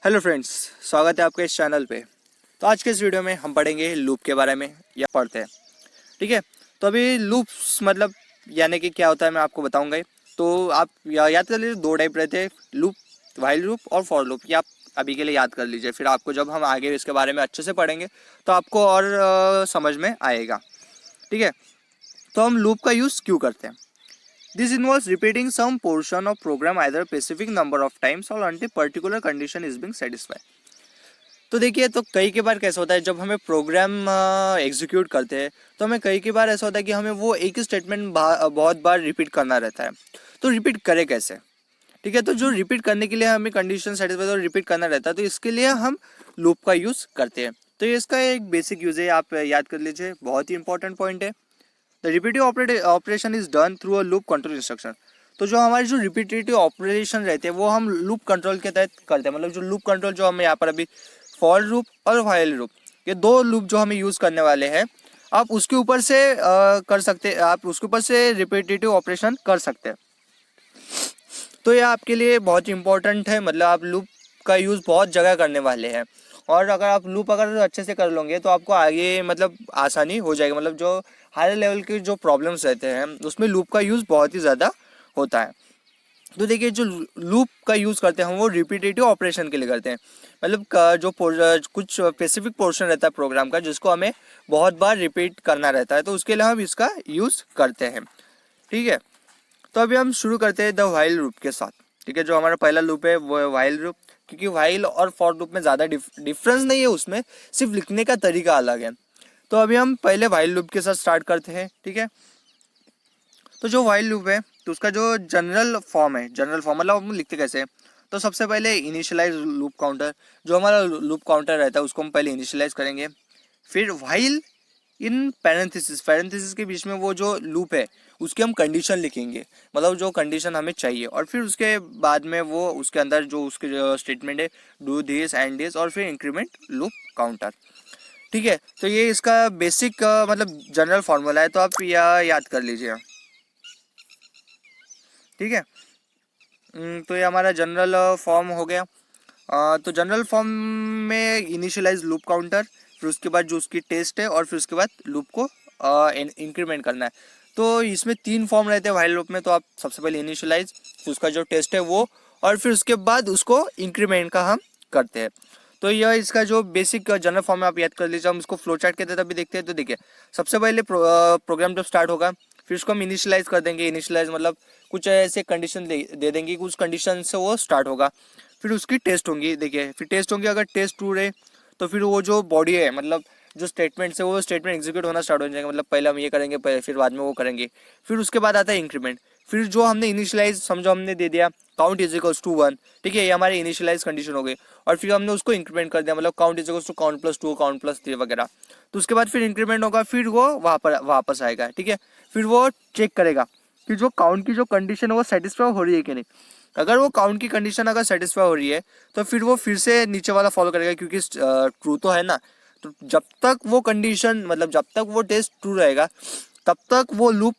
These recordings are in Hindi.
हेलो फ्रेंड्स, स्वागत है आपके इस चैनल पे। तो आज के इस वीडियो में हम पढ़ेंगे लूप के बारे में या पढ़ते हैं। ठीक है, तो अभी लूप्स मतलब यानी कि क्या होता है मैं आपको बताऊंगा ही। तो आप याद कर लीजिए, दो टाइप रहते हैं, लूप, व्हाइल लूप और फॉर लूप। ये आप अभी के लिए याद कर लीजिए, फिर आपको जब हम आगे इसके बारे में अच्छे से पढ़ेंगे तो आपको और समझ में आएगा। ठीक है, तो हम लूप का यूज़ क्यों करते हैं? This involves repeating some portion of program either a specific number of times or until particular condition is being satisfied. तो देखिए, तो कई के बार कैसा होता है, जब हमें प्रोग्राम एग्जीक्यूट करते हैं तो हमें कई के बार ऐसा होता है कि हमें वो एक ही स्टेटमेंट बहुत बार रिपीट करना रहता है। तो रिपीट करें कैसे? ठीक है, तो जो रिपीट करने के लिए हमें कंडीशन सेटिस्फाई और रिपीट करना रहता है, तो इसके लिए हम लूप का यूज़ करते हैं। तो ये इसका एक बेसिक यूज़ है, आप याद कर लीजिए, बहुत ही इंपॉर्टेंट पॉइंट है। The repetitive operation is done through a loop control instruction. तो जो हमारे जो रिपीटेटिव ऑपरेशन रहते हैं वो हम लूप कंट्रोल के तहत करते हैं। मतलब जो लूप कंट्रोल जो हम यहाँ पर अभी फॉर लूप और व्हाइल लूप, ये दो लूप जो हमें यूज़ करने वाले हैं, आप उसके ऊपर से कर सकते हैं, आप उसके ऊपर से रिपीटेटिव ऑपरेशन कर सकते हैं। तो ये आपके लिए बहुत इंपॉर्टेंट है, मतलब आप लूप का यूज़ बहुत जगह करने वाले हैं। और अगर आप लूप अगर अच्छे से कर लोगे तो आपको आगे मतलब आसानी हो जाएगी। मतलब जो हायर लेवल के जो प्रॉब्लम्स रहते हैं उसमें लूप का यूज़ बहुत ही ज़्यादा होता है। तो देखिए, जो लूप का यूज़ करते हैं हम वो रिपीटेटिव ऑपरेशन के लिए करते हैं। मतलब कुछ स्पेसिफिक पोर्शन रहता है प्रोग्राम का जिसको हमें बहुत बार रिपीट करना रहता है, तो उसके लिए हम इसका यूज़ करते हैं। ठीक है, तो अभी हम शुरू करते हैं द व्हाइल लूप के साथ। ठीक है, जो हमारा पहला लूप है वो है व्हाइल लूप, क्योंकि व्हाइल और फॉर लूप में ज़्यादा डिफरेंस नहीं है, उसमें सिर्फ लिखने का तरीका अलग है। तो अभी हम पहले व्हाइल लूप के साथ स्टार्ट करते हैं। ठीक है, तो जो व्हाइल लूप है तो उसका जो जनरल फॉर्म है, जनरल फॉर्म मतलब हम लिखते कैसे हैं? तो सबसे पहले इनिशियलाइज लूप काउंटर, जो हमारा लूप काउंटर रहता है उसको हम पहले इनिशियलाइज करेंगे। फिर व्हाइल इन पैरेंथेसिस, पैरेंथेसिस के बीच में वो जो लूप है उसकी हम कंडीशन लिखेंगे, मतलब जो कंडीशन हमें चाहिए। और फिर उसके बाद में वो उसके अंदर जो उसके स्टेटमेंट है, डू दिस एंड दिस, और फिर इंक्रीमेंट लूप काउंटर। ठीक है, तो ये इसका बेसिक मतलब जनरल फार्मूला है, तो आप यह याद कर लीजिए। ठीक है, तो ये हमारा जनरल फॉर्म हो गया। तो जनरल फॉर्म में इनिशियलाइज लूप काउंटर, फिर उसके बाद जो उसकी टेस्ट है, और फिर उसके बाद लूप को इंक्रीमेंट करना है। तो इसमें तीन फॉर्म रहते हैं व्हाइल लूप में। तो आप सबसे पहले इनिशियलाइज, फिर उसका जो टेस्ट है वो, और फिर उसके बाद उसको इंक्रीमेंट का हम करते हैं। तो यह इसका जो बेसिक जनरल फॉर्म है, आप याद कर लीजिए। हम इसको फ्लो चार्ट के तहत अभी देखते हैं। तो देखिए, सबसे पहले प्रोग्राम जब स्टार्ट होगा फिर उसको हम इनिशियलाइज कर देंगे। इनिशियलाइज मतलब कुछ ऐसे कंडीशन दे देंगे, कुछ कंडीशन से वो स्टार्ट होगा। फिर उसकी टेस्ट होंगी। देखिए, फिर टेस्ट होंगी, अगर टेस्ट ट्रू रहे तो फिर वो जो बॉडी है, मतलब जो स्टेटमेंट है वो स्टेटमेंट एग्जीक्यूट होना स्टार्ट हो जाएगा। मतलब पहले हम ये करेंगे, फिर बाद में वो करेंगे। फिर उसके बाद आता है इंक्रीमेंट। फिर जो हमने इनिशियलाइज समझो हमने दे दिया काउंट इज इक्वल्स टू 1। ठीक है, ये हमारी इनिशियलाइज कंडीशन हो गई। और फिर हमने उसको इंक्रीमेंट कर दिया, मतलब count is equals to count plus 2, count plus 3 वगैरह। तो उसके बाद फिर इंक्रीमेंट होगा, फिर वो वापस आएगा। ठीक है, फिर वो चेक करेगा कि जो काउंट की जो कंडीशन है वो सेटिस्फाई हो रही है कि नहीं। अगर वो काउंट की कंडीशन अगर सेटिस्फाई हो रही है तो फिर वो फिर से नीचे वाला फॉलो करेगा, क्योंकि ट्रू तो है ना। तो जब तक वो कंडीशन, मतलब जब तक वो टेस्ट ट्रू रहेगा तब तक वो लूप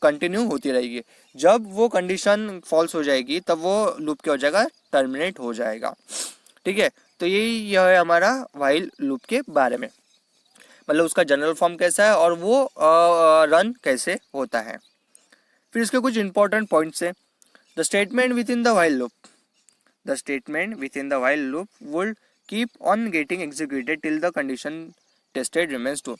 कंटिन्यू होती रहेगी। जब वो कंडीशन फॉल्स हो जाएगी तब वो लूप क्या हो जाएगा, टर्मिनेट हो जाएगा। ठीक है, तो यह है हमारा व्हाइल लूप के बारे में, मतलब उसका जनरल फॉर्म कैसा है और वो रन कैसे होता है। फिर इसके कुछ इंपॉर्टेंट पॉइंट्स है। The statement with in the while loop, the statement within the while loop would keep on getting executed till the condition tested remains true।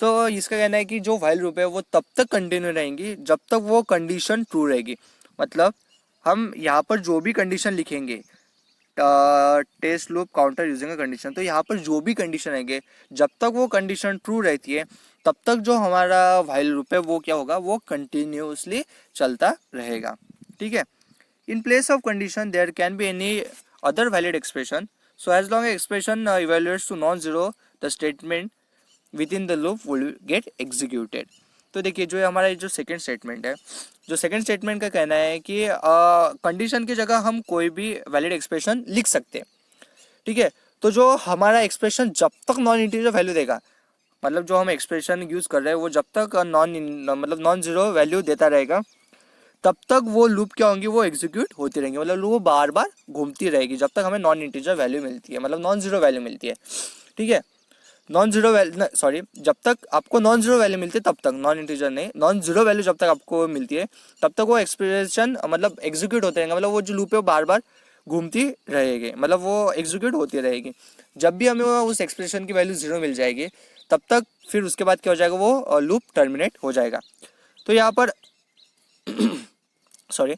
तो इसका कहना है कि जो while loop है वो तब तक कंटिन्यू रहेंगी जब तक वो कंडीशन ट्रू रहेगी। मतलब हम यहाँ पर जो भी कंडीशन लिखेंगे, test loop counter using condition, तो यहाँ पर जो भी कंडीशन रहेंगे जब तक वो कंडीशन ट्रू रहती है तब तक जो हमारा while लूप है वो क्या होगा, वो कंटिन्यूसली चलता रहेगा। ठीक है, in place of condition there can be any other valid expression, so as long as expression evaluates to non-zero the statement within the loop will get executed। तो देखिए, जो हमारा जो सेकंड स्टेटमेंट है, जो सेकंड स्टेटमेंट का कहना है कि कंडीशन की जगह हम कोई भी वैलिड एक्सप्रेशन लिख सकते हैं। ठीक है, तो जो हमारा एक्सप्रेशन जब तक नॉन इंटीजर वैल्यू देगा, मतलब जो हम एक्सप्रेशन यूज कर रहे हैं वो जब तक नॉन जीरो वैल्यू देता रहेगा तब तक वो लूप क्या होंगी, वो एग्जीक्यूट होती रहेंगी, मतलब वो बार बार घूमती रहेगी जब तक हमें नॉन इंटीजर वैल्यू मिलती है, मतलब नॉन जीरो वैल्यू मिलती है। ठीक है, नॉन जीरो वैल्यू, सॉरी, जब तक आपको नॉन जीरो वैल्यू मिलती है तब तक, नॉन इंटीजर नहीं, नॉन जीरो वैल्यू जब तक आपको मिलती है तब तक वो एक्सप्रेशन मतलब एग्जीक्यूट होते रहेंगे, मतलब वो जो लूप है वो बार बार घूमती रहेगी, मतलब वो एग्जीक्यूट होती रहेगी। जब भी हमें उस एक्सप्रेशन की वैल्यू जीरो मिल जाएगी तब तक फिर उसके बाद क्या हो जाएगा, वो लूप टर्मिनेट हो जाएगा। तो यहाँ पर सॉरी,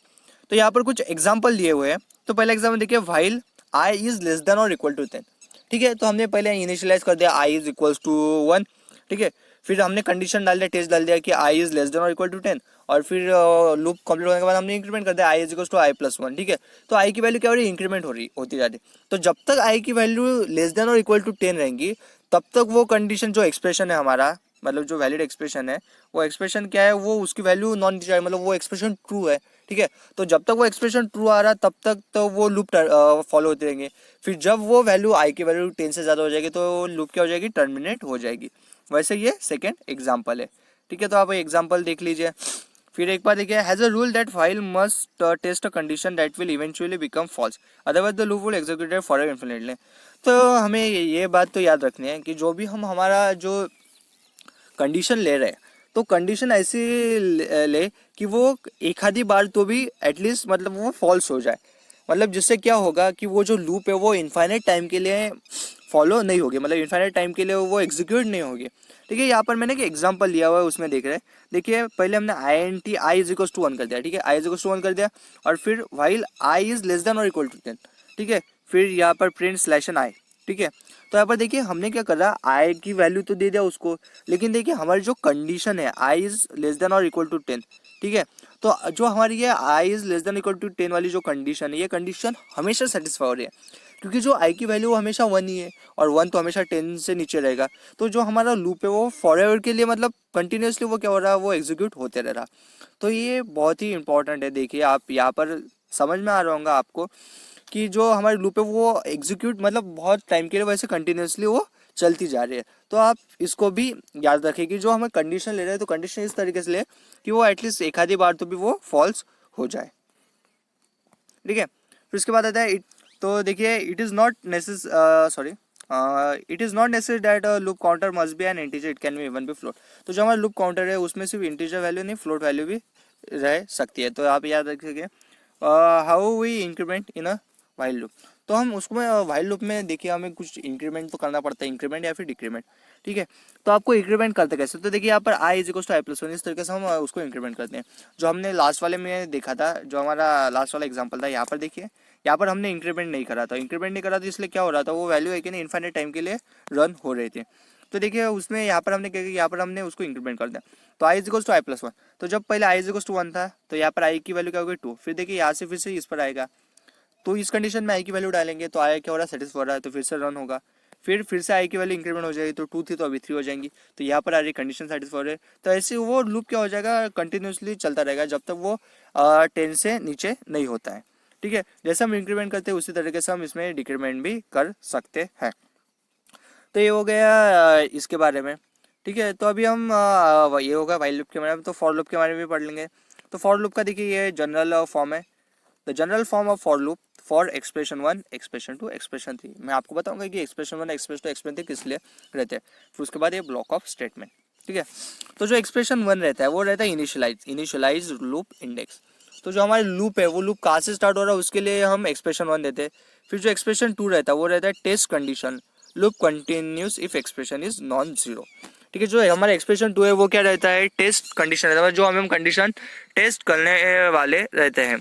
तो यहाँ पर कुछ एग्जाम्पल दिए हुए हैं। तो पहला एग्जाम्पल देखिए, while I is less than और इक्वल टू 10। ठीक है, तो हमने पहले इनिशियलाइज कर दिया आई इज इक्वल्स टू 1। ठीक है, फिर हमने कंडीशन डाल दिया, टेस्ट डाल दिया कि आई इज लेस देन और इक्वल टू 10, और फिर लूप कंप्लीट होने के बाद हमने इंक्रीमेंट कर दिया I is equals to I plus 1। ठीक है, तो आई की वैल्यू क्या हो रही है, इंक्रीमेंट हो रही होती जा रही है। तो जब तक आई की वैल्यू लेस देन और इक्वल टू 10 रहेंगी तब तक वो कंडीशन, जो एक्सप्रेशन है हमारा, मतलब जो वैलिड एक्सप्रेशन है, वो एक्सप्रेशन क्या है, वो उसकी वैल्यू नॉन इंटीजर, मतलब वो एक्सप्रेशन ट्रू है। ठीक है, तो जब तक वो एक्सप्रेशन ट्रू आ रहा तब तक तो वो लूप फॉलो होते रहेंगे। फिर जब वो वैल्यू आई की वैल्यू 10 से ज़्यादा हो जाएगी तो लूप क्या हो जाएगी, टर्मिनेट हो जाएगी। वैसे ये सेकेंड एग्जाम्पल है। ठीक है, तो आप एग्जाम्पल देख लीजिए। फिर एक बार देखिए, has a rule that file must test a condition that will eventually become false, otherwise the loop will executed forever infinitely. तो हमें ये बात तो याद रखनी है कि जो भी हम हमारा जो कंडीशन ले रहे हैं तो कंडीशन ऐसी ले कि वो एक आधी बार तो भी एटलीस्ट मतलब वो फॉल्स हो जाए, मतलब जिससे क्या होगा कि वो जो लूप है वो इनफाइनाइट टाइम के लिए फॉलो नहीं होगी, मतलब इनफाइनाइट टाइम के लिए वो एग्जीक्यूट नहीं होगी। ठीक है, यहाँ पर मैंने एक एग्जांपल लिया हुआ है, उसमें देख रहे हैं। देखिए, पहले हमने I N T I is equal to 1 कर दिया। ठीक है, आई इज इक्वल टू 1 कर दिया, और फिर while I is less than और इक्वल टू 10। ठीक है, फिर यहाँ पर प्रिंट स्लैश एन आई। ठीक है, तो यहाँ पर देखिए हमने क्या करा, आई की वैल्यू तो दे दिया उसको, लेकिन देखिए हमारी जो कंडीशन है आई इज लेस देन और इक्वल टू 10। ठीक है, तो जो हमारी ये I is less than equal to 10 वाली जो कंडीशन है, ये कंडीशन हमेशा सेटिस्फाई हो रही है, क्योंकि जो आई की वैल्यू वो हमेशा 1 ही है, और 1 तो हमेशा 10 से नीचे रहेगा। तो जो हमारा लूप है वो फॉरएवर के लिए, मतलब कंटिन्यूसली वो क्या हो रहा है, वो एग्जीक्यूट होते रह रहा। तो ये बहुत ही इंपॉर्टेंट है। देखिए, आप यहाँ पर समझ में आ रहा होगा आपको कि जो हमारी लूप है वो एग्जीक्यूट मतलब बहुत टाइम के लिए वैसे कंटिन्यूसली वो चलती जा रही है। तो आप इसको भी याद रखें कि जो हमें कंडीशन ले रहे हैं तो कंडीशन इस तरीके से ले कि वो एटलीस्ट एक आधी बार तो भी वो फॉल्स हो जाए। ठीक है, फिर उसके बाद आता है तो देखिए, it is not it is not necessary that loop counter must be an integer, it can be even be float. तो जो हमारा लूप काउंटर है उसमें सिर्फ इंटीजर वैल्यू नहीं, फ्लोट वैल्यू भी रह सकती है। तो आप याद रखिए how we increment in a while loop. तो हम उसमें वाइल लूप में देखिए हमें कुछ इंक्रीमेंट तो करना पड़ता है, इंक्रीमेंट या फिर डिक्रीमेंट। ठीक है, तो आपको इंक्रीमेंट करते कैसे, तो देखिए यहाँ पर I is equal to I plus 1, इस तरीके से हम उसको इंक्रीमेंट करते हैं। जो हमने लास्ट वाले में देखा था, जो हमारा लास्ट वाला एग्जाम्पल था, यहाँ पर देखिए, यहाँ पर हमने इंक्रीमेंट नहीं करा था। इंक्रीमेंट नहीं करा था इसलिए क्या हो रहा था, वो वैल्यू है कि नहीं इनफाइनाइट टाइम के लिए रन हो रहे थे। तो देखिए उसमें यहाँ पर हमने क्या किया, यहाँ पर हमने उसको इंक्रीमेंट कर दिया। तो I is equal to I plus 1, तो जब पहले आई इज इक्वल टू 1 था तो यहाँ पर आई की वैल्यू क्या होगी 2। फिर देखिए यहाँ से फिर से इस पर आएगा, तो इस कंडीशन में आई की वैल्यू डालेंगे तो आई क्या हो रहा है, सेटिस्फाई हो रहा है, तो फिर से रन होगा। फिर से आई की वैल्यू इंक्रीमेंट हो जाएगी, तो 2 थी तो अभी 3 हो जाएंगी, तो यहाँ पर आ रही कंडीशन सेटिस्फाई हो रही है। तो ऐसे वो लूप क्या हो जाएगा, कंटिन्यूसली चलता रहेगा जब तक वो 10 से नीचे नहीं होता है। ठीक है, जैसे हम इंक्रीमेंट करते हैं उसी तरीके से हम इसमें डिक्रीमेंट भी कर सकते हैं। तो ये हो गया इसके बारे में। ठीक है, तो अभी हम ये होगा वाइल लूप के बारे में। तो फॉर लूप के बारे में भी पढ़ लेंगे। तो फॉर लूप का देखिए ये जनरल फॉर्म है, the general form of for loop for expression 1, expression 2, expression 3। मैं आपको बताऊंगा कि एक्सप्रेशन 1, एक्सप्रेशन 2, एक्सप्रेशन 3 किस लिए रहते हैं। फिर उसके बाद ये ब्लॉक ऑफ स्टेटमेंट। ठीक है, तो जो एक्सप्रेशन 1 रहता है वो रहता है इनिशियलाइज लूप इंडेक्स। तो जो हमारे लूप है वो लूप कहाँ से स्टार्ट हो रहा है उसके लिए हम एक्सप्रेशन 1 देते हैं। फिर जो एक्सप्रेशन 2 रहता है वो रहता है test condition, loop continues if expression is non zero. ठीक है, जो हमारा एक्सप्रेशन 2 है वो क्या रहता है, टेस्ट कंडीशन रहता है, जो हम कंडीशन टेस्ट करने वाले रहते हैं।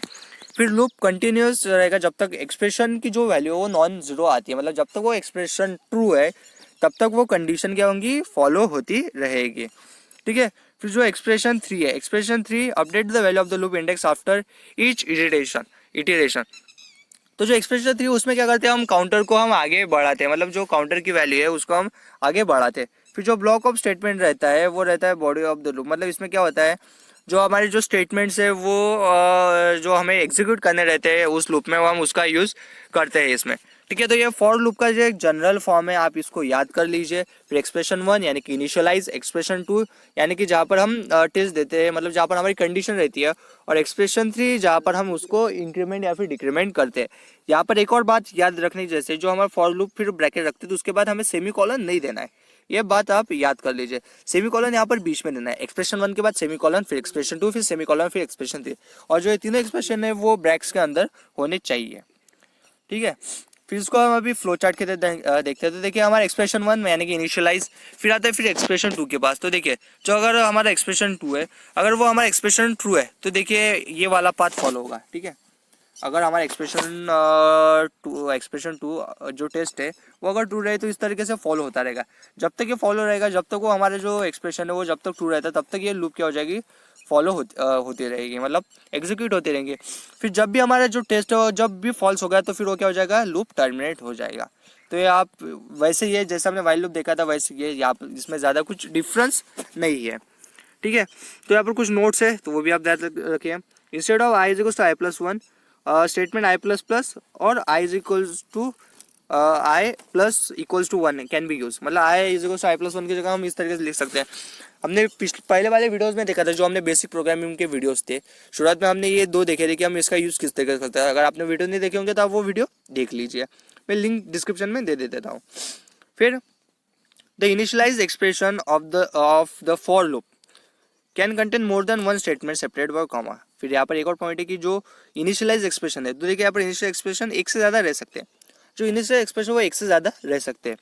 फिर लूप कंटिन्यूस रहेगा जब तक एक्सप्रेशन की जो वैल्यू है वो नॉन जीरो आती है, मतलब जब तक वो एक्सप्रेशन ट्रू है तब तक वो कंडीशन क्या होंगी, फॉलो होती रहेगी। ठीक है, फिर जो एक्सप्रेशन 3 है, expression 3 update the value of the loop index after each iteration. तो जो एक्सप्रेशन 3 उसमें क्या करते हैं, हम काउंटर को हम आगे बढ़ाते हैं, मतलब जो काउंटर की वैल्यू है उसको हम आगे बढ़ाते हैं। फिर जो ब्लॉक ऑफ स्टेटमेंट रहता है वो रहता है बॉडी ऑफ द लूप, मतलब इसमें क्या होता है, जो हमारे जो स्टेटमेंट्स है वो जो हमें एग्जीक्यूट करने रहते हैं उस लूप में, वो हम उसका यूज़ करते हैं इसमें। ठीक है, तो ये फॉर लूप का जो एक जनरल फॉर्म है आप इसको याद कर लीजिए। फिर एक्सप्रेशन 1 यानी कि इनिशियलाइज, एक्सप्रेशन 2 यानी कि जहाँ पर हम टेस्ट देते हैं, मतलब जहाँ पर हमारी कंडीशन रहती है, और एक्सप्रेशन 3 जहाँ पर हम उसको इंक्रीमेंट या फिर डिक्रीमेंट करते हैं। यहाँ पर एक और बात याद रखनी, जैसे जो हमारा फॉर लूप फिर ब्रैकेट रखते हैं तो उसके बाद हमें सेमी कॉलन नहीं देना है, ये बात आप याद कर लीजिए। सेमी कॉलन यहाँ पर बीच में देना है, एक्सप्रेशन 1 के बाद सेमी कॉलन, फिर एक्सप्रेशन 2, फिर सेमी कॉलन, फिर एक्सप्रेशन 3, और जो ये तीनों एक्सप्रेशन है वो ब्रैक्स के अंदर होने चाहिए। ठीक है, फिर इसको हम अभी फ्लो चार्ट के देखते हैं। तो देखिए हमारा एक्सप्रेशन 1 यानी कि इनिशियलाइज, फिर आता है फिर एक्सप्रेशन 2 के पास। तो देखिए जो अगर हमारा एक्सप्रेशन 2 है, अगर वो हमारा एक्सप्रेशन ट्रू है तो देखिए ये वाला पाथ फॉलो होगा। ठीक है, अगर हमारा एक्सप्रेशन टू जो टेस्ट है वो अगर ट्रू रहे तो इस तरीके से फॉलो होता रहेगा। जब तक ये फॉलो रहेगा, जब तक वो हमारा जो एक्सप्रेशन है वो जब तक ट्रू रहता है, तब तक ये लूप क्या हो जाएगी, फॉलो होती रहेगी, मतलब एग्जीक्यूट होती रहेंगी। फिर जब भी हमारा जो टेस्ट है जब भी फॉल्स हो गया तो फिर वो क्या हो जाएगा, लूप टर्मिनेट हो जाएगा। तो ये आप वैसे ये जैसे हमने वाइल लूप देखा था वैसे ये यहाँ इसमें ज़्यादा कुछ डिफरेंस नहीं है। ठीक है, तो यहाँ पर कुछ नोट्स है तो वो भी आप ध्यान रखिए। Instead of I is equals to I plus one, statement I plus plus और I is equals to I plus equals to one can be use, मतलब I is equals to I plus one की जगह हम इस तरीके से लिख सकते हैं। हमने पहले वाले वीडियोस में देखा था, जो हमने बेसिक प्रोग्रामिंग के वीडियोस थे, शुरुआत में हमने ये दो देखे थे कि हम इसका यूज़ किस तरीके से करते हैं। अगर आपने वीडियो नहीं देखे होंगे तो आप वो वीडियो देख लीजिए, मैं लिंक डिस्क्रिप्शन में दे देता हूँ। फिर the initialise expression of the for loop can contain more than one statement separate by comma. फिर यहाँ पर एक और पॉइंट है कि जो इनिशियलाइज एक्सप्रेशन है, तो देखिए यहाँ पर इनिशियल एक्सप्रेशन एक से ज़्यादा रह सकते हैं, जो इनिशियल एक्सप्रेशन वो एक से ज़्यादा रह सकते हैं।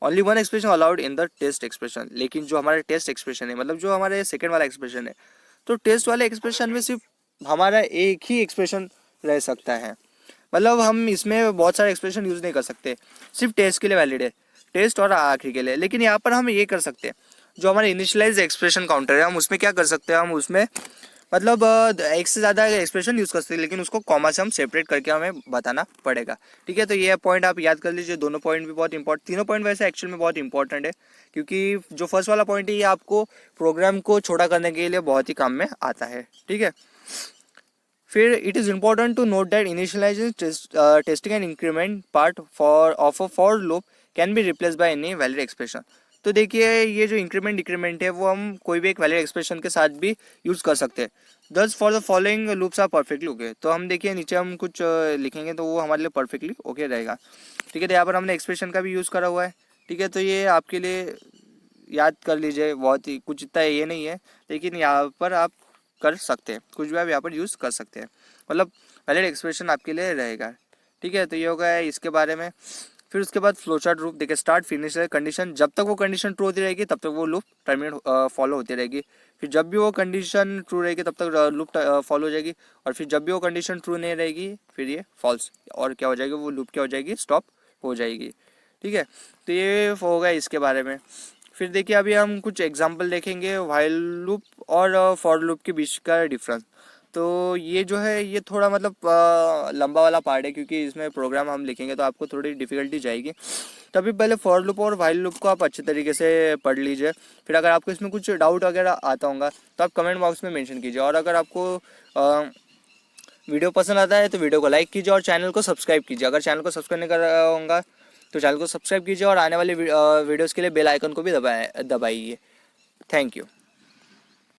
Only one expression allowed in the test expression, लेकिन जो हमारा टेस्ट एक्सप्रेशन है, मतलब जो हमारे सेकंड वाला एक्सप्रेशन है, तो टेस्ट वाले एक्सप्रेशन में सिर्फ हमारा एक ही एक्सप्रेशन रह सकता है, मतलब हम इसमें बहुत सारे एक्सप्रेशन यूज़ नहीं कर सकते, सिर्फ टेस्ट के लिए वैलिड है, टेस्ट और आखिरी के लिए। लेकिन यहाँ पर हम ये कर सकते हैं, जो हमारे इनिशियलाइज एक्सप्रेशन काउंटर है हम उसमें क्या कर सकते हैं, हम उसमें मतलब एक से ज़्यादा एक्सप्रेशन यूज़ कर सकते हैं, लेकिन उसको कॉमा से हम सेपरेट करके हमें बताना पड़ेगा। ठीक है, तो ये पॉइंट आप याद कर लीजिए। दोनों पॉइंट भी बहुत इंपॉर्टेंट, तीनों पॉइंट वैसे एक्चुअल में बहुत इंपॉर्टेंट है, क्योंकि जो फर्स्ट वाला पॉइंट है ये आपको प्रोग्राम को छोटा करने के लिए बहुत ही काम में आता है। ठीक है, फिर it is important to note that initialising testing and increment part of a for loop can be replace by any valid expression. तो देखिए ये जो इंक्रीमेंट डिक्रीमेंट है वो हम कोई भी एक वैलिड एक्सप्रेशन के साथ भी यूज़ कर सकते हैं। Thus for the following loops are perfectly okay. तो हम देखिए नीचे हम कुछ लिखेंगे तो वो हमारे लिए परफेक्टली ओके रहेगा। ठीक है, तो यहाँ पर हमने एक्सप्रेशन का भी यूज़ करा हुआ है। ठीक है, तो ये आपके लिए याद कर लीजिए, बहुत ही कुछ इतना ये नहीं है, लेकिन यहाँ पर आप कर सकते हैं, कुछ भी आप यहाँ पर यूज़ कर सकते हैं, मतलब वैलिड एक्सप्रेशन आपके लिए रहेगा। ठीक है, तो ये हो गया है इसके बारे में। फिर उसके बाद फ्लो चार्ट लूप देखिए, स्टार्ट फिनिश है कंडीशन, जब तक वो कंडीशन ट्रू होती रहेगी तब तक वो लूप टर्मिनेट फॉलो होती रहेगी। फिर जब भी वो कंडीशन ट्रू रहेगी तब तक लूप फॉलो हो जाएगी, और फिर जब भी वो कंडीशन ट्रू नहीं रहेगी फिर ये फॉल्स, और क्या हो जाएगी, वो लूप क्या हो जाएगी, स्टॉप हो जाएगी। ठीक है, तो ये होगा इसके बारे में। फिर देखिए अभी हम कुछ एग्जांपल देखेंगे व्हाइल लूप और फॉर लूप के बीच का डिफरेंस। तो ये जो है ये थोड़ा मतलब लंबा वाला पार्ट है, क्योंकि इसमें प्रोग्राम हम लिखेंगे तो आपको थोड़ी डिफ़िकल्टी जाएगी। तभी पहले फॉर लूप और व्हाइल लूप को आप अच्छे तरीके से पढ़ लीजिए। फिर अगर आपको इसमें कुछ डाउट वगैरह आता होगा तो आप कमेंट बॉक्स में मेंशन कीजिए, और अगर आपको वीडियो पसंद आता है तो वीडियो को लाइक कीजिए और चैनल को सब्सक्राइब कीजिए। अगर चैनल को सब्सक्राइब नहीं कर रहा होगा तो चैनल को सब्सक्राइब कीजिए, और आने वाले वीडियोज़ के लिए बेल आइकन को भी दबाइए। Thank you.